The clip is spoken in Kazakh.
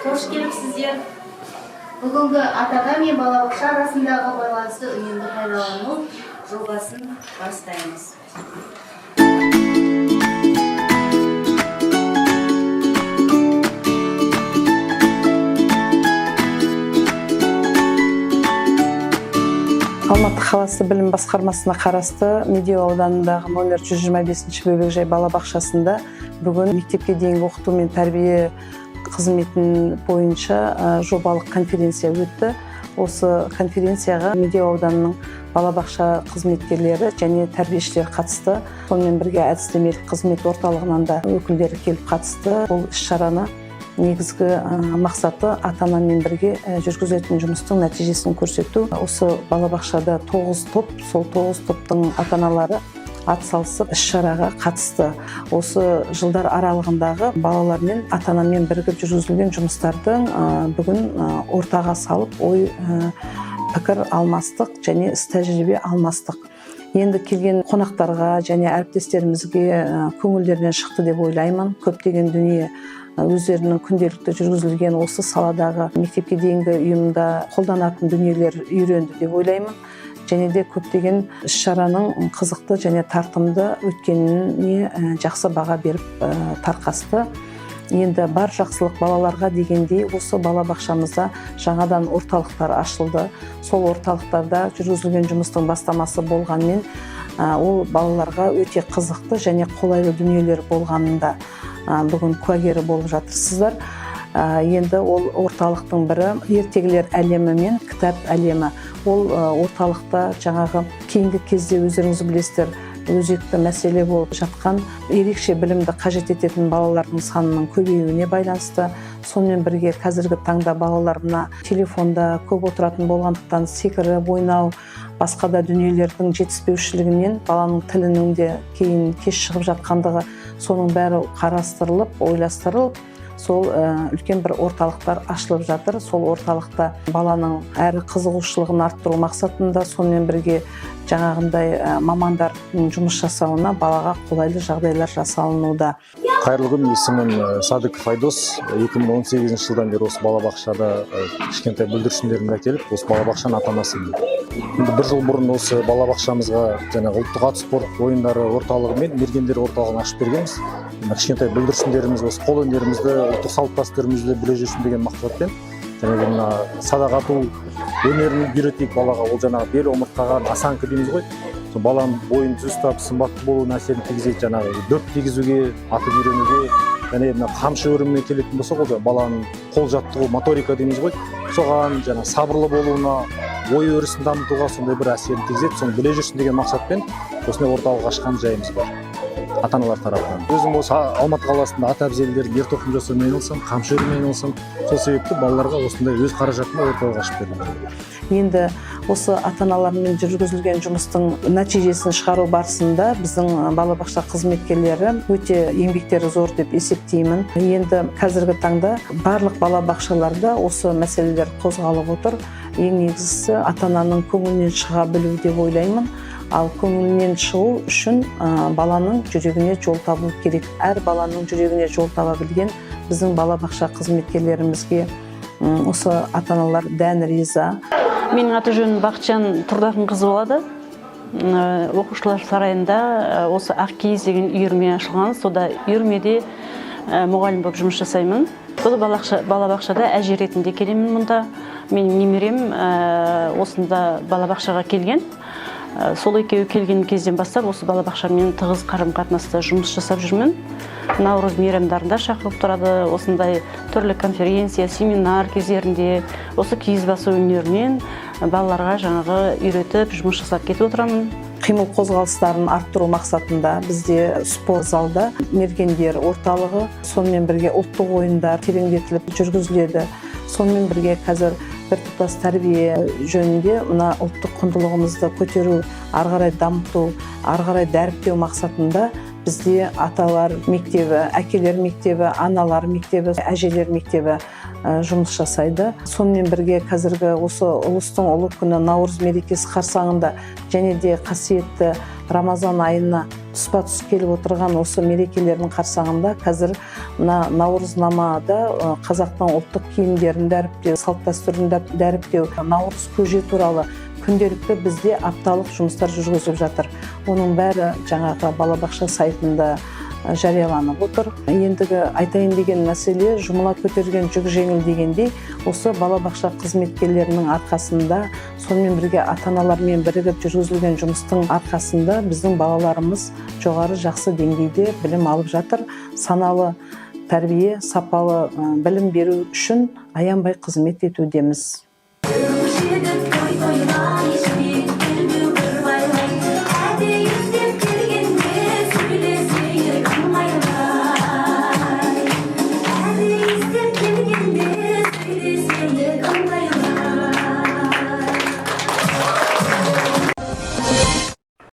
Қош келіпсіздер. Бүгінгі ата-ана мен балабақша арасындағы байланысты үнемді пайдалану жобасын бастаймыз. Алматы қаласы білім басқармасына қарасты Медеу ауданындағы номер 125 бөбекжай балабақшасында бүгін мектепке дейінгі оқыту мен тәрбие қызметін бойынша жобалық конференция өтті. Осы конференцияға Медеу ауданының балабақша қызметкерлері және тәрбиешілер қатысты. Сонымен бірге әдістемелік қызмет орталығынан да өкілдері келіп қатысты. Бұл іс-шараны негізгі мақсаты ата-анамен бірге жүргізетін жұмыстың нәтижесін көрсету. Осы балабақшада 9 топ, сол 9 топтың ата-аналары атсалысып іс-шараға қатысты. Осы жылдар аралығындағы балалармен ата-анамен бірігіп жүргізілген жұмыстардың бүгін ортаға салып ой пікір алмастық және іс-тәжірибе алмастық. Енді келген қонақтарға және әріптестерімізге көңілдерінен шықты деп ойлаймын. Көптеген дүние өздерінің күнделікті жүргізілген осы саладағы мектепке дейінгі ұйымда қолданатын дүниелер үйренді деп ойлаймын. Және де көптеген іс-шараның қызықты және тартымды өткеніне жақсы баға беріп тарқасты. Енді бар жақсылық балаларға дегендей осы балабақшамызда жаңадан орталықтар ашылды. Сол орталықтарда жүргізілген жұмыстың бастамасы болғанмен ол балаларға өте қызықты және қолайлы дүниелер болғанында бүгін куәгері болып жатырсыздар. Енді ол орталықтың бірі ертегілер әлемі мен кітап әлемі. Ол орталықта жаңағы кейінгі кезде өздеріңіз білесіздер, өзекті мәселе болып жатқан ерекше білімді қажет ететін балалардың санының көбеюіне байланысты. Сонымен бірге қазіргі таңда балалар мына телефонда көп отыратын болғандықтан секіріп ойнау, басқа да дүниелердің жетіспеушілігінен баланың тілінің де кейін кеш шығып жатқандығы, соның бәрі қарастырылып, ойластырылып, сол үлкен бір орталықтар ашылып жатыр. Сол орталықта баланың әрі қызығушылығын арттыру мақсатында сонымен бірге жаңағындай мамандардың жұмыс жасауына балаға қолайлы жағдайлар жасалынуда. Қайырлы күн, есімім Садыков Айдос. 2018 жылдан бері осы балабақшада кішкентай бүлдіршіндерімді әкеліп, осы балабақшаның ата-анасымын. Бір жыл бұрын осы балабақшамызға жаңағы ұлттық ат спорт ойындары орталығы мен мергендер орталығын ашып бергенбіз. Кішкентай бүлдіршіндеріміз осы қол өнерімізді, ұлттық салт-дәстүрімізді біле жүрсін деген мақсатпен жаңағы мына садақ ату өнерін үйретейік балаға. Ол жаңағы бел омыртқаға осанка дейміз ғой. Баланың бойын ұстап, сымбатты болуына әсерін тигізеді. Жаңағы дөп тигізуге, атып үйренуге, және қамшы өріміне келетін болса, ол баланың қол жаттығу, моторика дейміз ғой. Соған жаңағы сабырлы болуына, ой өрісін дамытуға сондай бір әсерін тигізеді. Соны біле жүрсін деген мақсатпен осындай орталық ашқан жайымыз бар ата-аналар тарапынан. Өзім осы Алматы қаласында ат әбзелдерін ер тоқым жасаумен айналысам, қамшы өріммен айналысам. Сол себепті балаларға осындай өз қаражатына орталық ашып бердім. Енді осы ата-аналармен жүргізілген жұмыстың нәтижесін шығару барысында біздің балабақша қызметкерлері өте еңбектері зор деп есептеймін. Енді қазіргі таңда барлық балабақшаларда осы мәселелер қозғалып отыр. Ең негізгісі ата-ананың көңілінен шыға білу деп ойлаймын. Ал көңілінен шығу үшін баланың жүрегіне жол табу керек. Әр баланың жүрегіне жол таба білген біздің балабақша қызметкерлерімізге осы ата-аналар дән риза. Менің аты жөнім Бақытжан Тұрдақынқызы болады. Оқушылар сарайында осы ақ киіз деген үйірме ашылған. Сода үйірмеде мұғалім болып жұмыс жасаймын. Бұл балабақшада әже ретінде келемін мұнда. Менің немерем осында балабақшаға келген. Сол екеуі келген кезден бастап осы балабақшамен тығыз қарым-қатынаста жұмыс жасап жүрмін. Наурыз мейрамдарында шақырып тұрады. Осындай түрлі конференция, семинар кездерінде осы киіз басу өнерінен балаларға жаңағы үйретіп жұмыс жасап кетіп отырамын. Қимыл қозғалыстарын арттыру мақсатында бізде спорт залда мергендер орталығы, сонымен бірге ұлттық ойындар тереңдетіліп жүргізіледі. Сонымен бірге қазір біртұтас тәрбие жөнінде мына ұлттық құндылығымызды көтеру, ары қарай дамыту, ары қарай дәріптеу мақсатында бізде аталар мектебі, әкелер мектебі, аналар мектебі, әжелер мектебі жұмыс жасайды. Сонымен бірге қазіргі осы ұлыстың ұлы күні Наурыз мерекесі қарсаңында және де қасиетті Рамазан айына тұспа-тұс келіп отырған осы мерекелердің қарсаңында қазір наурызнамада қазақтың ұлттық киімдерін дәріптеу, салт-дәстүрін дәріптеу, наурыз көже туралы күнделікті бізде апталық жұмыстар жүргізіліп жатыр. Оның бәрі жаңағы балабақша сайтында жарияланып отыр. Ендігі айтайын деген мәселе, жұмыла көтерген жүк жеңіл дегендей, осы балабақша қызметкерлерінің арқасында, сонымен бірге ата-аналармен бірігіп жүргізілген жұмыстың арқасында біздің балаларымыз жоғары жақсы деңгейде білім алып жатыр. Саналы тәрбие, сапалы білім беру үшін аянбай қызмет етудеміз.